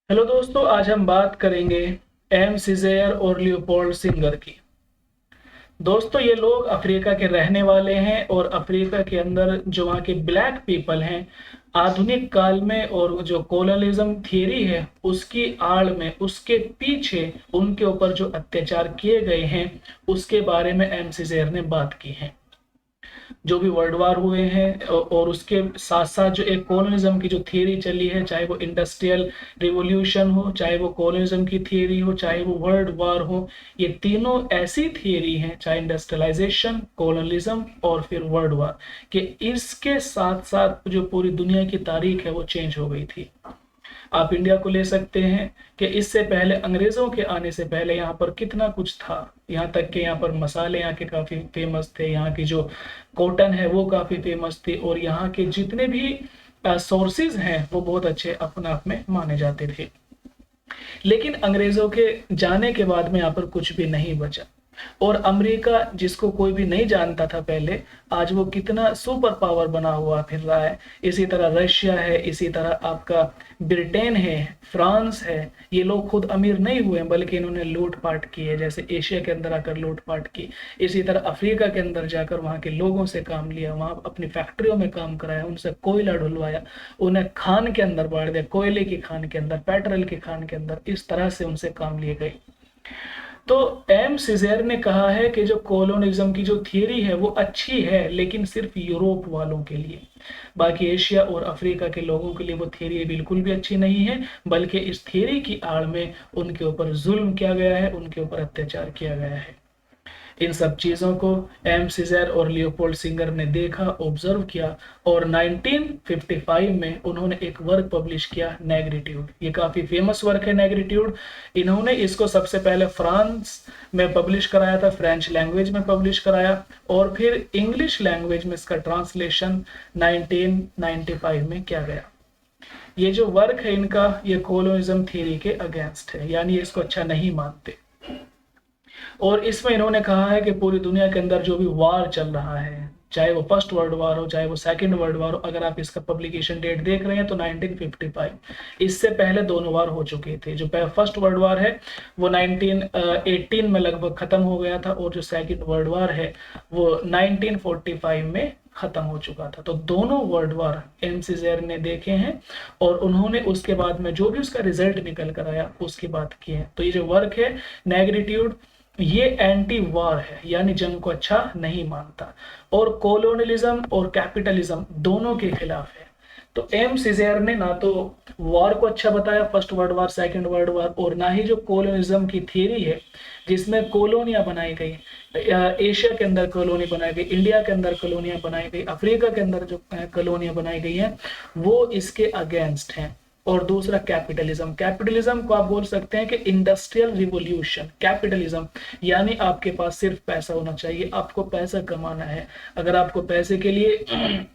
Hello दोस्तों, आज हम बात करेंगे एम सीज़ेयर और लियोपोल्ड सिंगर की। दोस्तों, ये लोग अफ्रीका के रहने वाले हैं और अफ्रीका के अंदर जो वहाँ के ब्लैक पीपल हैं, आधुनिक काल में और जो कोलोनिज्म थियरी है उसकी आड़ में, उसके पीछे उनके ऊपर जो अत्याचार किए गए हैं उसके बारे में एम सीज़ेयर ने बात की है। जो भी वर्ल्ड वार हुए हैं और उसके साथ साथ जो एक कॉलोनिज्म की जो थियरी चली है, चाहे वो इंडस्ट्रियल रिवॉल्यूशन हो, चाहे वो कॉलोनिज्म की थियरी हो, चाहे वो वर्ल्ड वार हो, ये तीनों ऐसी थियरी हैं, चाहे इंडस्ट्रियलाइजेशन, कॉलोनिज्म और फिर वर्ल्ड वार, कि इसके साथ साथ जो पूरी दुनिया की तारीख है वो चेंज हो गई थी। आप इंडिया को ले सकते हैं कि इससे पहले, अंग्रेजों के आने से पहले यहाँ पर कितना कुछ था। यहाँ तक कि यहाँ पर मसाले यहाँ के काफ़ी फेमस थे, यहाँ की जो कॉटन है वो काफ़ी फेमस थी, और यहाँ के जितने भी सोर्सेज हैं वो बहुत अच्छे अपने आप में माने जाते थे। लेकिन अंग्रेजों के जाने के बाद में यहाँ पर कुछ भी नहीं बचा, और अमेरिका, जिसको कोई भी नहीं जानता था पहले, आज वो कितना सुपर पावर बना हुआ फिर रहा है। इसी तरह रशिया है, इसी तरह आपका ब्रिटेन है, फ्रांस है। ये लोग खुद अमीर नहीं हुए बल्कि इन्होंने लूटपाट की है, जैसे एशिया के अंदर आकर लूटपाट की। इसी तरह अफ्रीका के अंदर जाकर वहाँ के लोगों से काम लिया, वहाँ अपनी फैक्ट्रियों में काम कराया, उनसे कोयला ढुलवाया, उन्हें खान के अंदर बांट दिया, कोयले की खान के अंदर, पेट्रोल की खान के अंदर, इस तरह से उनसे काम लिए गए। तो एम सीज़ेर ने कहा है कि जो कोलोनिज्म की जो थियरी है वो अच्छी है, लेकिन सिर्फ यूरोप वालों के लिए। बाकी एशिया और अफ्रीका के लोगों के लिए वो थियरी बिल्कुल भी अच्छी नहीं है, बल्कि इस थियरी की आड़ में उनके ऊपर जुल्म किया गया है, उनके ऊपर अत्याचार किया गया है। इन सब चीज़ों को एम सीज़र और लियोपोल्ड सिंगर ने देखा, ऑब्जर्व किया, और 1955 में उन्होंने एक वर्क पब्लिश किया, नेग्रीट्यूड। ये काफ़ी फेमस वर्क है नेग्रीट्यूड। इन्होंने इसको सबसे पहले फ्रांस में पब्लिश कराया था, फ्रेंच लैंग्वेज में पब्लिश कराया, और फिर इंग्लिश लैंग्वेज में इसका ट्रांसलेशन 1995 में किया गया। ये जो वर्क है इनका, ये कोलोनिज्म थ्योरी के अगेंस्ट है, यानी इसको अच्छा नहीं मानते। और इसमें इन्होंने कहा है कि पूरी दुनिया के अंदर जो भी वार चल रहा है, चाहे वो फर्स्ट वर्ल्ड वार हो, चाहे वो सेकंड वर्ल्ड वार हो, अगर आप इसका पब्लिकेशन डेट देख रहे हैं तो 1955, इससे पहले दोनों वार हो चुके थे। जो फर्स्ट वर्ल्ड वार है वो 1918 में लगभग खत्म हो गया था, और जो सेकंड वर्ल्ड वार है वो 1945 में खत्म हो चुका था। तो दोनों वर्ल्ड वार एम सीज़ेर ने देखे हैं, और उन्होंने उसके बाद में जो भी उसका रिजल्ट निकल कर आया उसकी बात की है। तो ये जो वर्क है नेग्रीट्यूड, ये एंटी वार है, यानी जंग को अच्छा नहीं मानता, और कोलोनियलिज्म और कैपिटलिज्म दोनों के खिलाफ है। तो एम सीज़ेर ने ना तो वॉर को अच्छा बताया, first world war, second world war, और ना ही जो कोलोनिज्म की थियरी है जिसमें कॉलोनियां बनाई गई, एशिया के अंदर कॉलोनी बनाई गई, इंडिया के अंदर कॉलोनियां बनाई गई, अफ्रीका के अंदर जो कॉलोनियां बनाई गई हैं, वो इसके अगेंस्ट हैं। और दूसरा कैपिटलिज्म, कैपिटलिज्म को आप बोल सकते हैं कि इंडस्ट्रियल रिवॉल्यूशन। कैपिटलिज्म यानी आपके पास सिर्फ पैसा होना चाहिए, आपको पैसा कमाना है। अगर आपको पैसे के लिए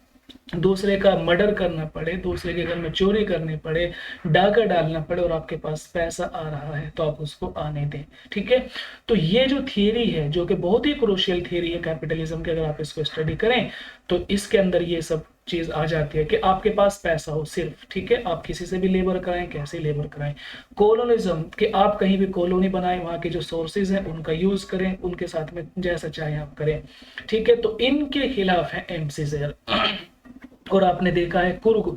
दूसरे का मर्डर करना पड़े, दूसरे के घर में चोरी करनी पड़े, डाका डालना पड़े, और आपके पास पैसा आ रहा है तो आप उसको आने दें। ठीक है, तो ये जो थियरी है, जो कि बहुत ही क्रूशियल थियरी है कैपिटलिज्म की, अगर आप इसको स्टडी करें तो इसके अंदर ये सब चीज आ जाती है कि आपके पास पैसा हो सिर्फ। ठीक है, आप किसी से भी लेबर कराएं, कैसे लेबर कराएं। कोलोनिज्म कि आप कहीं भी कॉलोनी बनाएं, वहां के जो सोर्सेज हैं उनका यूज करें, उनके साथ में जैसा चाहे आप करें। ठीक है, तो इनके खिलाफ है एम सीज़ेर। और आपने देखा है कुर्ग,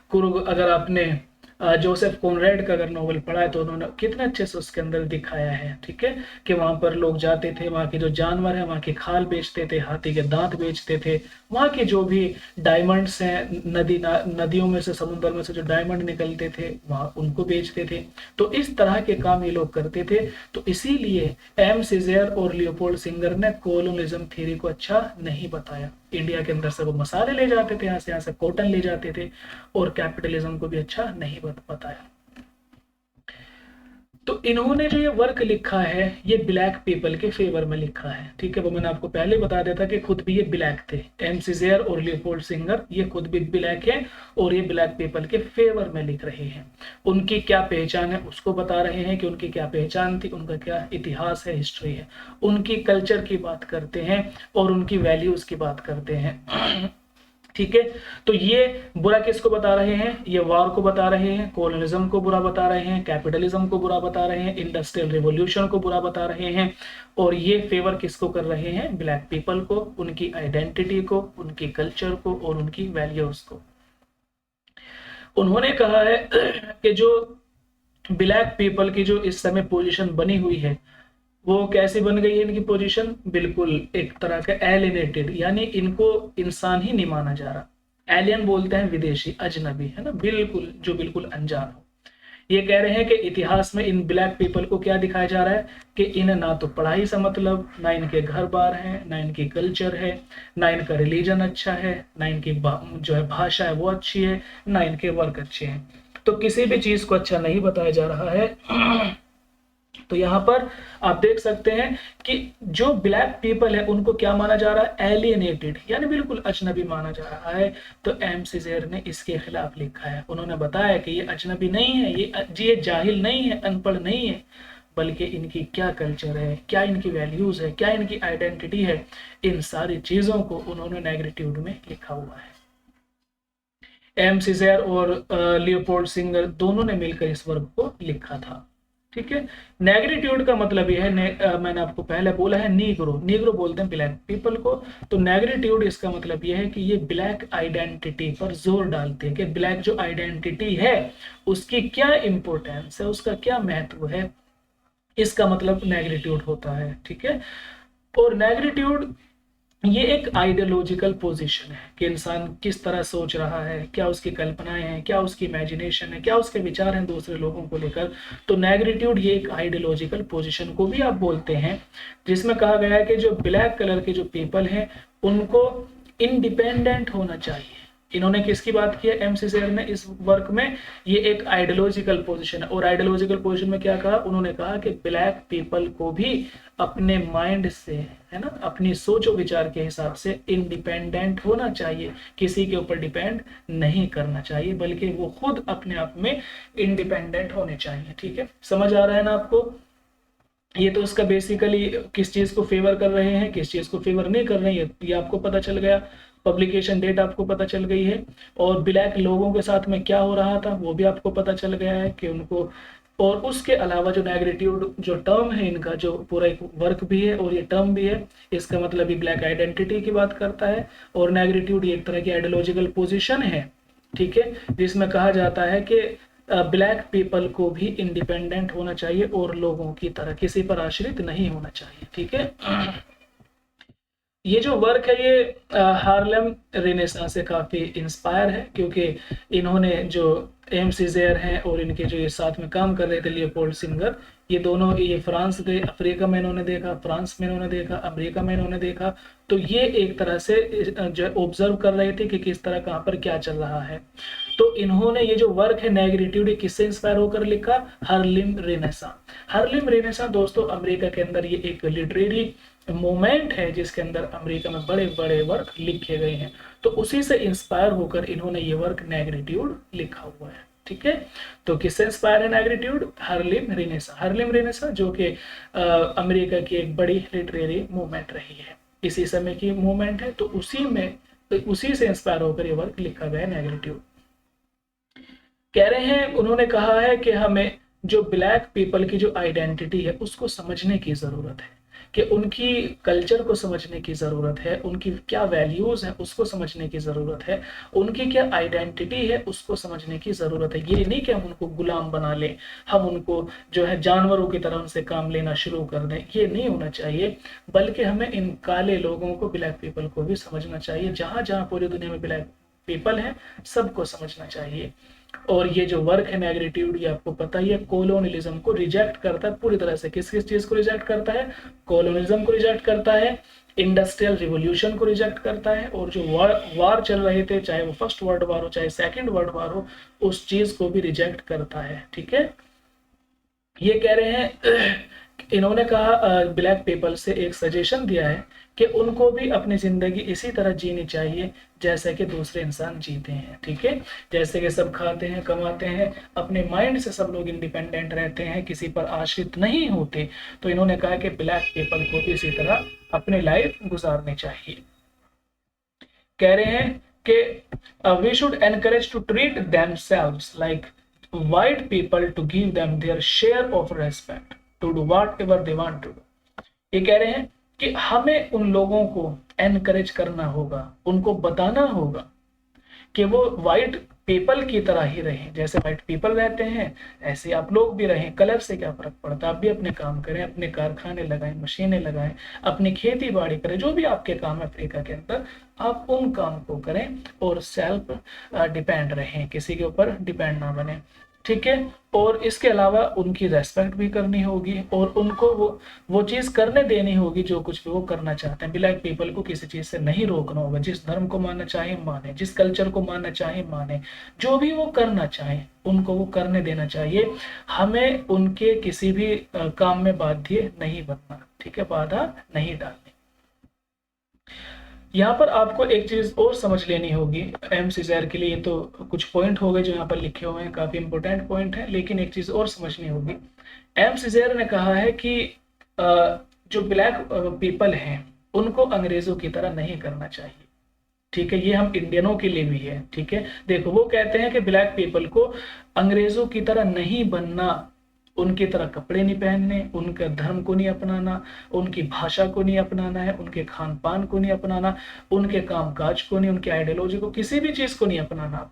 कुर्ग अगर आपने जोसेफ कॉनरेड का अगर नॉवल पढ़ा है तो उन्होंने कितने अच्छे से उसके अंदर दिखाया है। ठीक है, कि वहां पर लोग जाते थे, वहां के जो जानवर है वहां की खाल बेचते थे, हाथी के दांत बेचते थे, वहां के जो भी डायमंड्स हैं, नदियों में से, समुद्र में से जो डायमंड निकलते थे वहां उनको बेचते थे। तो इस तरह के काम ये लोग करते थे। तो इसीलिए एम सीज़ेर और लियोपोल्ड सिंगर ने कोलोनिज्म थ्योरी को अच्छा नहीं बताया। इंडिया के अंदर से वो मसाले ले जाते थे, यहाँ से कॉटन ले जाते थे, और कैपिटलिज्म को भी अच्छा नहीं बताया। तो इन्होंने जो ये वर्क लिखा है ये ब्लैक पीपल के फेवर में लिखा है। ठीक है, वो मैंने आपको पहले बता दिया था कि खुद भी ये ब्लैक थे, एम सीज़ेर और लियोपोल्ड सिंगर, ये खुद भी ब्लैक है, और ये ब्लैक पीपल के फेवर में लिख रहे हैं। उनकी क्या पहचान है उसको बता रहे हैं, कि उनकी क्या पहचान थी, उनका क्या इतिहास है, हिस्ट्री है, उनकी कल्चर की बात करते हैं और उनकी वैल्यूज की बात करते हैं। ठीक है। तो ये बुरा किसको बता रहे हैं, ये वार को बता रहे हैं, कॉलोनिज्म को बुरा बता रहे हैं, कैपिटलिज्म को बुरा बता रहे हैं, इंडस्ट्रियल रिवॉल्यूशन को बुरा बता रहे हैं। और ये फेवर किसको कर रहे हैं, ब्लैक पीपल को, उनकी आइडेंटिटी को, उनकी कल्चर को और उनकी वैल्यूज को। उन्होंने कहा है कि जो ब्लैक पीपल की जो इस समय पोजीशन बनी हुई है वो कैसे बन गई है, इनकी पोजीशन बिल्कुल एक तरह का एलिनेटेड, यानी इनको इंसान ही नहीं माना जा रहा। एलियन बोलते हैं विदेशी, अजनबी, है ना, बिल्कुल जो बिल्कुल अनजान हो। ये कह रहे हैं कि इतिहास में इन ब्लैक पीपल को क्या दिखाया जा रहा है कि इन्हें ना तो पढ़ाई से मतलब, ना इनके घर बार है, ना इनकी कल्चर है, ना इनका रिलीजन अच्छा है, ना इनकी जो है भाषा है वो अच्छी है, ना इनके वर्क अच्छे हैं। तो किसी भी चीज को अच्छा नहीं बताया जा रहा है। तो यहाँ पर आप देख सकते हैं कि जो ब्लैक पीपल है उनको क्या माना जा रहा है, एलियनेटेड, यानी बिल्कुल अजनबी माना जा रहा है। तो एम सीज़र ने इसके खिलाफ लिखा है। उन्होंने बताया कि ये अजनबी नहीं है, ये जाहिल नहीं है, अनपढ़ नहीं है, बल्कि इनकी क्या कल्चर है, क्या इनकी वैल्यूज है, क्या इनकी आइडेंटिटी है, इन सारी चीजों को उन्होंने नेग्रेटिव में लिखा हुआ है। एम सीज़र और लियोपोल्ड सिंगर दोनों ने मिलकर इस वर्क को लिखा था। ठीक है। नेग्रिट्यूड का मतलब यह है, मैंने आपको पहले बोला है नीग्रो, नीग्रो बोलते हैं ब्लैक पीपल को। तो नेग्रिट्यूड इसका मतलब यह है कि ये ब्लैक आइडेंटिटी पर जोर डालते हैं कि ब्लैक जो आइडेंटिटी है उसकी क्या इंपॉर्टेंस है, उसका क्या महत्व है, इसका मतलब नेग्रिट्यूड होता है। ठीक है। और नेग्रिट्यूड ये एक आइडियोलॉजिकल पोजीशन है कि इंसान किस तरह सोच रहा है, क्या उसकी कल्पनाएं हैं, क्या उसकी इमेजिनेशन है, क्या उसके विचार हैं दूसरे लोगों को लेकर। तो नेग्रिट्यूड ये एक आइडियोलॉजिकल पोजीशन को भी आप बोलते हैं, जिसमें कहा गया है कि जो ब्लैक कलर के जो पीपल हैं उनको इंडिपेंडेंट होना चाहिए। इन्होंने किसकी बात की है, एम सीज़र ने इस वर्क में, ये एक आइडियोलॉजिकल पोजीशन है। और आइडियोलॉजिकल पोजीशन में क्या कहा, उन्होंने कहा कि ब्लैक पीपल को भी अपने माइंड से, है ना, अपनी सोच और विचार के हिसाब से इंडिपेंडेंट होना चाहिए, किसी के ऊपर डिपेंड नहीं करना चाहिए, बल्कि वो खुद अपने आप में इंडिपेंडेंट होने चाहिए। ठीक है, समझ आ रहा है ना आपको। ये तो उसका बेसिकली किस चीज को फेवर कर रहे हैं, किस चीज को फेवर नहीं कर रहे हैं, ये आपको पता चल गया। पब्लिकेशन डेट आपको पता चल गई है, और ब्लैक लोगों के साथ में क्या हो रहा था वो भी आपको पता चल गया है कि उनको। और उसके अलावा जो नेग्रेटिव जो टर्म है, इनका जो पूरा एक वर्क भी है और ये टर्म भी है, इसका मतलब ये ब्लैक आइडेंटिटी की बात करता है। और नेग्रेटिव एक तरह की आइडियोलॉजिकल पोजीशन है, ठीक है, जिसमें कहा जाता है कि ब्लैक पीपल को भी इंडिपेंडेंट होना चाहिए और लोगों की तरह किसी पर आश्रित नहीं होना चाहिए। ठीक है। ये जो वर्क है ये हार्लेम रेनेसां से काफ़ी इंस्पायर है, क्योंकि इन्होंने जो एम सीज़र हैं और इनके जो ये साथ में काम कर रहे थे लियोपोल्ड सिंगर, ये दोनों, ये फ्रांस गए, अफ्रीका में इन्होंने देखा, फ्रांस में इन्होंने देखा, अमेरिका में इन्होंने देखा। तो ये एक तरह से जो ऑब्जर्व कर रहे थे कि किस तरह कहाँ पर क्या चल रहा है। तो इन्होंने ये जो वर्क है नेग्रेटिव किससे इंस्पायर होकर लिखा, हार्लेम रेनेसां। हार्लेम रेनेसां दोस्तों अमेरिका के अंदर ये एक लिटरेरी मोमेंट है जिसके अंदर अमेरिका में बड़े बड़े वर्क लिखे गए हैं। तो उसी से इंस्पायर होकर इन्होंने ये वर्क नेग्रेटिव लिखा हुआ है। ठीक है। तो किससे इंस्पायर है नेग्रेटिव, हार्लेम रेनेसां। हार्लेम रेनेसां जो कि अमेरिका की एक बड़ी लिटरेरी मूवमेंट रही है, इसी समय की मूवमेंट है। तो उसी से इंस्पायर होकर ये वर्क लिखा गया नेग्रेटिव। कह रहे हैं, उन्होंने कहा है कि हमें जो ब्लैक पीपल की जो आइडेंटिटी है उसको समझने की जरूरत है, कि उनकी कल्चर को समझने की ज़रूरत है, उनकी क्या वैल्यूज़ हैं उसको समझने की ज़रूरत है, उनकी क्या आइडेंटिटी है उसको समझने की ज़रूरत है। ये नहीं कि हम उनको गुलाम बना लें, हम उनको जो है जानवरों की तरह उनसे काम लेना शुरू कर दें, ये नहीं होना चाहिए। बल्कि हमें इन काले लोगों को, ब्लैक पीपल को भी समझना चाहिए। जहाँ जहाँ पूरी दुनिया में ब्लैक पीपल हैं सबको समझना चाहिए। और ये जो वर्क है नेग्रेटिव, ये आपको पता ही है, कोलोनियलिज्म को रिजेक्ट करता है पूरी तरह से। किस किस चीज को रिजेक्ट करता है, कोलोनियलिज्म को रिजेक्ट करता है, इंडस्ट्रियल रिवॉल्यूशन को रिजेक्ट करता है, और जो वार चल रहे थे, चाहे वो फर्स्ट वर्ल्ड वार हो चाहे सेकंड वर्ल्ड वार हो, उस चीज को भी रिजेक्ट करता है। ठीक है। ये कह रहे हैं, इन्होंने कहा ब्लैक पीपल से एक सजेशन दिया है कि उनको भी अपनी जिंदगी इसी तरह जीनी चाहिए जैसे कि दूसरे इंसान जीते हैं। ठीक है। जैसे कि सब खाते हैं, कमाते हैं, अपने माइंड से सब लोग इंडिपेंडेंट रहते हैं, किसी पर आश्रित नहीं होते। तो इन्होंने कहा कि ब्लैक पीपल को भी इसी तरह अपनी लाइफ गुजारनी चाहिए। कह रहे हैं कि we should encourage to treat themselves like white people to give them their share of respect to do whatever they want to do. ये कह रहे हैं कि हमें उन लोगों को एनकरेज करना होगा, उनको बताना होगा कि वो व्हाइट पीपल की तरह ही रहें, जैसे व्हाइट पीपल रहते हैं ऐसे आप लोग भी रहें। कलर से क्या फर्क पड़ता है, आप भी अपने काम करें, अपने कारखाने लगाएं, मशीनें लगाएं, अपनी खेती बाड़ी करें, जो भी आपके काम है अफ्रीका के अंदर आप उन काम को करें और सेल्फ डिपेंड रहें, किसी के ऊपर डिपेंड ना बने, ठीक है। और इसके अलावा उनकी रेस्पेक्ट भी करनी होगी और उनको वो चीज करने देनी होगी जो कुछ भी वो करना चाहते हैं। ब्लैक पीपल को किसी चीज से नहीं रोकना होगा, जिस धर्म को मानना चाहे माने, जिस कल्चर को मानना चाहे माने, जो भी वो करना चाहे उनको वो करने देना चाहिए। हमें उनके किसी भी काम में बाध्य नहीं बनना, ठीक है, बाधा नहीं डालनी। यहाँ पर आपको एक चीज और समझ लेनी होगी एम सीजर के लिए। ये तो कुछ पॉइंट हो गए जो यहाँ पर लिखे हुए हैं, काफी इंपोर्टेंट पॉइंट है, लेकिन एक चीज और समझनी होगी। एम सीजर ने कहा है कि जो ब्लैक पीपल हैं उनको अंग्रेजों की तरह नहीं करना चाहिए, ठीक है। ये हम इंडियनों के लिए भी है, ठीक है। देखो वो कहते हैं कि ब्लैक पीपल को अंग्रेजों की तरह नहीं बनना, उनकी तरह कपड़े नहीं पहनने, उनका धर्म को नहीं अपनाना, उनकी भाषा को नहीं अपनाना है, उनके खान पान को नहीं अपनाना, उनके कामकाज को नहीं, उनकी आइडियोलॉजी को, किसी भी चीज को नहीं अपनाना।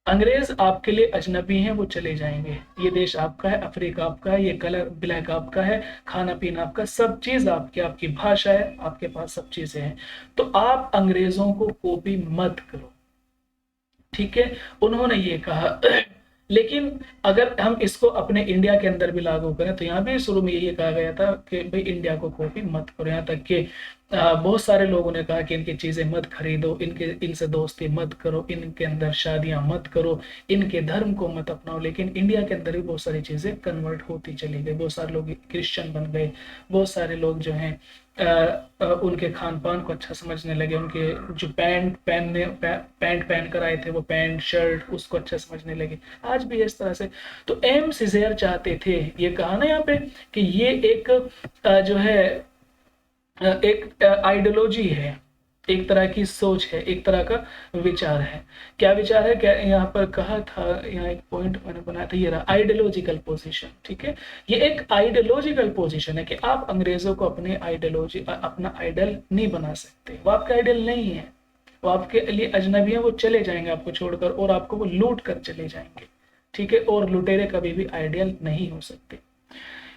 अंग्रेज आपके लिए अजनबी हैं, वो चले जाएंगे। ये देश आपका है, अफ्रीका आपका है, ये कलर ब्लैक आपका है, खाना पीना आपका, सब चीज आपकी, आपकी भाषा है, आपके पास सब चीजें हैं। तो आप अंग्रेजों को कॉपी मत करो, ठीक है, उन्होंने ये कहा। लेकिन अगर हम इसको अपने इंडिया के अंदर भी लागू करें तो यहाँ भी शुरू में यही कहा गया था कि भाई इंडिया को कॉपी मत करो। यहाँ तक कि बहुत सारे लोगों ने कहा कि इनकी चीजें मत खरीदो, इनसे दोस्ती मत करो, इनके अंदर शादियां मत करो, इनके धर्म को मत अपनाओ। लेकिन इंडिया के अंदर भी बहुत सारी चीजें कन्वर्ट होती चली गई, बहुत सारे लोग क्रिश्चियन बन गए, बहुत सारे लोग जो हैं उनके खान पान को अच्छा समझने लगे, उनके जो पैंट पहन कर आए थे वो पैंट शर्ट उसको अच्छा समझने लगे। आज भी इस तरह से। तो एम सीजर चाहते थे, ये कहा ना यहाँ पे कि ये एक जो है एक आइडियोलॉजी है, एक तरह की सोच है, एक तरह का विचार है। क्या विचार है, क्या यहाँ पर कहा था, यहाँ एक पॉइंट मैंने बनाया था, ये रहा आइडियोलॉजिकल पोजीशन, ठीक है। ये एक आइडियोलॉजिकल पोजीशन है कि आप अंग्रेजों को अपने आइडियोलॉजी अपना आइडल नहीं बना सकते, वो आपका आइडल नहीं है, वो आपके लिए अजनबी है, वो चले जाएंगे आपको छोड़कर और आपको वो लूट कर चले जाएंगे, ठीक है। और लुटेरे कभी भी आइडियल नहीं हो सकते।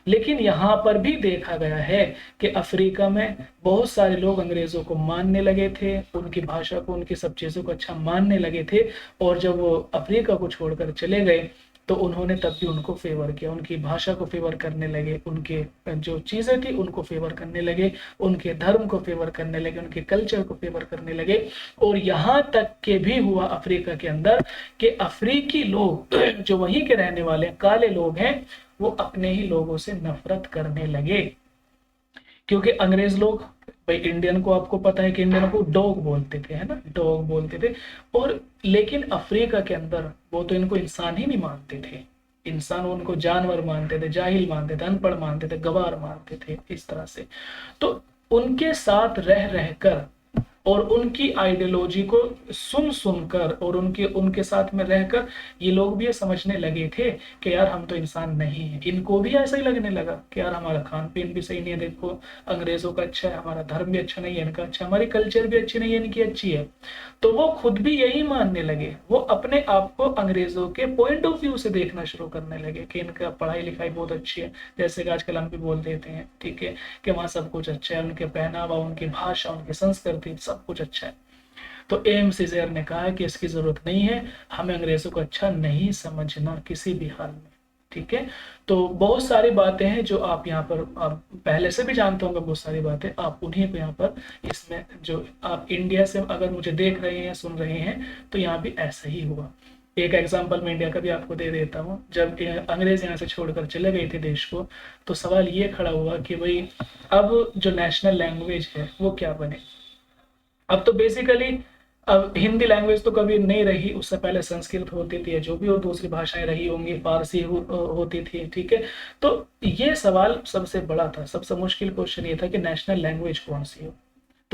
लेकिन यहाँ पर भी देखा गया है कि अफ्रीका में बहुत सारे लोग अंग्रेजों को मानने लगे थे, उनकी भाषा को, उनकी सब चीज़ों को अच्छा मानने लगे थे। और जब वो अफ्रीका को छोड़कर चले गए तो उन्होंने तब भी उनको फेवर किया, उनकी भाषा को फेवर करने लगे, उनके जो चीज़ें थी उनको फेवर करने लगे, उनके धर्म को फेवर करने लगे, उनके कल्चर को फेवर करने लगे। और यहाँ तक के भी हुआ अफ्रीका के अंदर कि अफ्रीकी लोग जो वहीं के रहने वाले काले लोग हैं वो अपने ही लोगों से नफरत करने लगे। क्योंकि अंग्रेज लोग, भाई इंडियन को आपको पता है कि इंडियन को डॉग बोलते थे, है ना, डॉग बोलते थे। और लेकिन अफ्रीका के अंदर वो तो इनको इंसान ही नहीं मानते थे, इंसान उनको जानवर मानते थे, जाहिल मानते थे, अनपढ़ मानते थे, गवार मानते थे, इस तरह से। तो उनके साथ रह रहकर और उनकी आइडियोलॉजी को सुन सुनकर और उनके साथ में रहकर ये लोग भी ये समझने लगे थे कि यार हम तो इंसान नहीं है। इनको भी ऐसा ही लगने लगा कि यार हमारा खान पीन भी सही नहीं है, देखो अंग्रेजों का अच्छा है, हमारा धर्म भी अच्छा नहीं है इनका, अच्छा हमारी कल्चर भी अच्छी नहीं है इनकी अच्छी है। तो वो खुद भी यही मानने लगे, वो अपने आप को अंग्रेजों के पॉइंट ऑफ व्यू से देखना शुरू करने लगे कि इनका पढ़ाई लिखाई बहुत अच्छी है, जैसे कि आजकल हम भी बोल देते हैं, ठीक है, कि वहाँ सब कुछ अच्छा है, उनके पहनावा, उनकी भाषा, उनकी संस्कृति सब कुछ अच्छा है। तो एम सीजर ने कहा कि इसकी जरूरत नहीं है, हमें अंग्रेजों को अच्छा नहीं समझना किसी भी हाल में, ठीक है। तो बहुत सारी बातें हैं जो आप यहाँ पर आप पहले से भी जानते होंगे, बहुत सारी बातें आप उन्हीं को यहाँ पर इसमें, जो आप इंडिया से अगर मुझे देख रहे हैं सुन रहे हैं तो यहाँ भी ऐसा ही हुआ। एक एग्जाम्पल मैं इंडिया का भी आपको दे देता हूँ। जब अंग्रेज यहाँ से छोड़कर चले गए थे देश को तो सवाल ये खड़ा हुआ कि भाई अब जो नेशनल लैंग्वेज है वो क्या बने। अब तो बेसिकली अब हिंदी लैंग्वेज तो कभी नहीं रही, उससे पहले संस्कृत होती थी, जो भी हो दूसरी भाषाएं रही होंगी, फारसी होती थी, ठीक है। तो ये सवाल सबसे बड़ा था, सबसे मुश्किल क्वेश्चन ये था कि नेशनल लैंग्वेज कौन सी हो।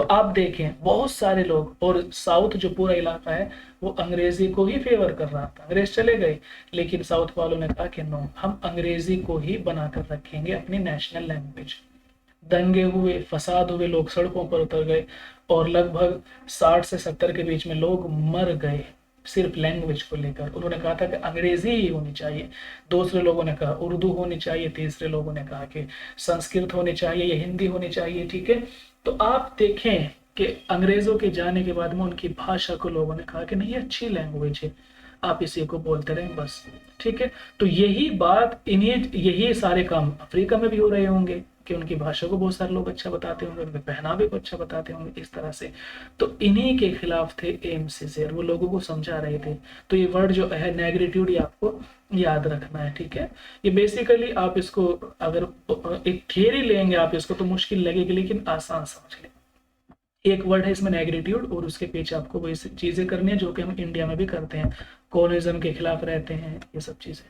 तो आप देखें बहुत सारे लोग, और साउथ जो पूरा इलाका है वो अंग्रेजी को ही फेवर कर रहा था, अंग्रेज चले गए लेकिन साउथ वालों ने कहा कि नो, हम अंग्रेजी को ही बनाकर रखेंगे अपनी नेशनल लैंग्वेज। दंगे हुए, फसाद हुए, लोग सड़कों पर उतर गए और लगभग 60 से 70 के बीच में लोग मर गए सिर्फ लैंग्वेज को लेकर। उन्होंने कहा था कि अंग्रेजी ही होनी चाहिए, दूसरे लोगों ने कहा उर्दू होनी चाहिए, तीसरे लोगों ने कहा कि संस्कृत होनी चाहिए या हिंदी होनी चाहिए। ठीक है, तो आप देखें कि अंग्रेजों के जाने के बाद में उनकी भाषा को लोगों ने कहा कि नहीं अच्छी लैंग्वेज है, आप इसी को बोलते रहें बस। ठीक है, तो यही बात, इन्हीं यही सारे काम अफ्रीका में भी हो रहे होंगे कि उनकी भाषा को बहुत सारे लोग अच्छा बताते होंगे, उनके पहनावे को अच्छा बताते होंगे इस तरह से। तो इन्हीं के खिलाफ थे एम्स सीज़र, वो लोगों को समझा रहे थे। तो ये वर्ड जो है नेग्रिट्यूड, ये आपको याद रखना है। ठीक है, ये बेसिकली आप इसको अगर एक थियरी लेंगे आप इसको तो मुश्किल लगेगी, लेकिन आसान समझ लें। एक वर्ड है इसमें नेग्रिट्यूड, और उसके पीछे आपको वही चीजें करनी है जो कि हम इंडिया में भी करते हैं, कॉलोनिज्म के खिलाफ रहते हैं, ये सब चीजें।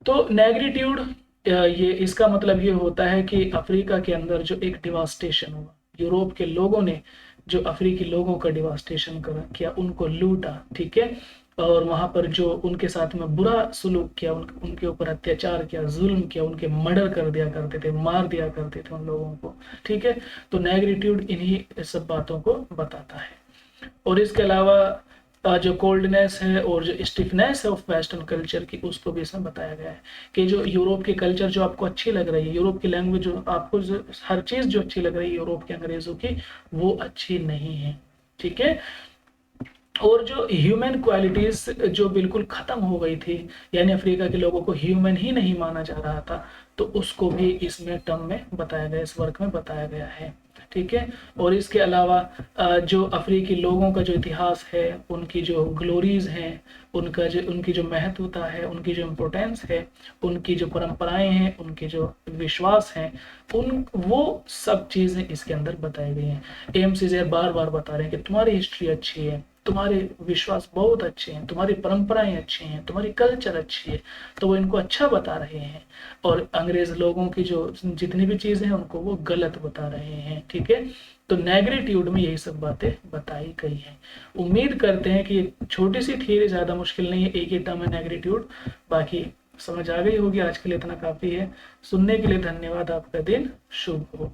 तो नेग्रिट्यूड, ये इसका मतलब ये होता है कि अफ्रीका के अंदर जो एक डिवास्टेशन हुआ, यूरोप के लोगों ने जो अफ्रीकी लोगों का डिवास्टेशन किया, उनको लूटा। ठीक है, और वहां पर जो उनके साथ में बुरा सुलूक किया, उनके ऊपर अत्याचार किया, जुल्म किया, उनके मर्डर कर दिया करते थे, मार दिया करते थे उन लोगों को। ठीक है, तो नेग्रिट्यूड इन्हीं सब बातों को बताता है। और इसके अलावा जो कोल्डनेस है और जो स्टिफनेस है ऑफ वेस्टर्न कल्चर की, उसको भी इसमें बताया गया है कि जो यूरोप की कल्चर जो आपको अच्छी लग रही है, यूरोप की लैंग्वेज जो आपको हर चीज़ जो अच्छी लग रही है यूरोप के अंग्रेज़ों की, वो अच्छी नहीं है। ठीक है, और जो ह्यूमन क्वालिटीज जो बिल्कुल खत्म हो गई थी, यानी अफ्रीका के लोगों को ह्यूमन ही नहीं माना जा रहा था, तो उसको भी इसमें टर्म में बताया गया, इस वर्क में बताया गया है। ठीक है, और इसके अलावा जो अफ्रीकी लोगों का जो इतिहास है, उनकी जो ग्लोरीज हैं, उनकी जो महत्वता है, उनकी जो इम्पोर्टेंस है, उनकी जो परंपराएं हैं, उनके जो विश्वास हैं, वो सब चीज़ें इसके अंदर बताई गई हैं। एम सीज़र बार बार बता रहे हैं कि तुम्हारी हिस्ट्री अच्छी है, तुम्हारे विश्वास बहुत अच्छे हैं, तुम्हारी परंपराएं अच्छी हैं, तुम्हारी कल्चर अच्छी है, तो वो इनको अच्छा बता रहे हैं, और अंग्रेज लोगों की जो जितनी भी चीजें हैं उनको वो गलत बता रहे हैं। ठीक है, तो नेग्रिट्यूड में यही सब बातें बताई गई हैं। उम्मीद करते हैं कि ये छोटी सी थियरी ज्यादा मुश्किल नहीं है, एक ही टर्म है नेग्रिट्यूड, बाकी समझ आ गई होगी। आज के लिए इतना काफी है। सुनने के लिए धन्यवाद, आपका दिन शुभ हो।